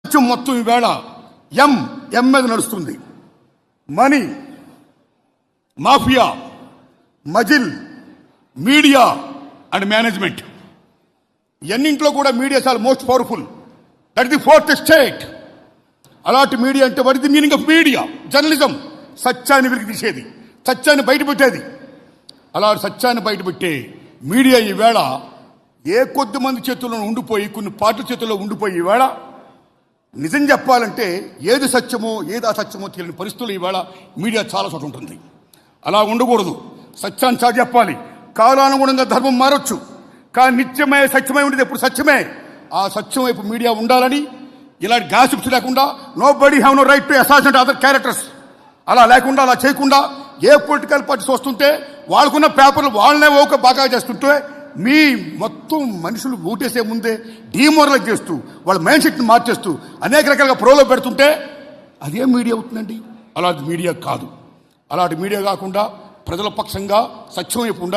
మొత్తం ఈవేళ ఎం మీద నడుస్తుంది. Money, mafia, muscle, media and management. ఎన్నింట్లో కూడా మీడియా చాలా most powerful. That is the fourth state. అలాంటి మీడియా అంటే what is the meaning of media? Journalism. సత్యాన్ని వెలికి తీసేది, సత్యాన్ని బయటపెట్టేది. అలాంటి సత్యాన్ని బయటపెట్టే మీడియా ఈవేళ ఏ కొద్ది మంది చేతుల్లో ఉండిపోయి, కొన్ని పార్టీల చేతుల్లో ఉండిపోయి ఈవేళ నిజం చెప్పాలంటే ఏది సత్యమో ఏది అసత్యమో తెలియని పరిస్థితులు ఈవేళ మీడియా చాలా చోట ఉంటుంది. అలా ఉండకూడదు. సత్యాన్ని చాలా చెప్పాలి. కాలానుగుణంగా ధర్మం మారొచ్చు, కానీ నిత్యమే సత్యమై ఉండేది ఎప్పుడు సత్యమే. ఆ సత్యం వైపు మీడియా ఉండాలని, ఇలాంటి గాసిప్స్ లేకుండా, nobody have no right to assassinate other characters. అలా లేకుండా, అలా చేయకుండా, ఏ పొలిటికల్ పార్టీస్ వస్తుంటే వాళ్ళకున్న పేపర్లు వాళ్ళనే ఒక బాగా చేస్తుంటే మీ మొత్తం మనుషులు ఓటేసే ముందే డీమోరలైజ్ చేస్తూ వాళ్ళ మైండ్ సెట్ని మార్చేస్తూ అనేక రకాలుగా ప్రోలో పెడుతుంటే అదే మీడియా అవుతుందండి. అలాంటి మీడియా కాదు. అలాంటి మీడియా కాకుండా ప్రజల పక్షంగా సత్యం వైపు ఉండాలి.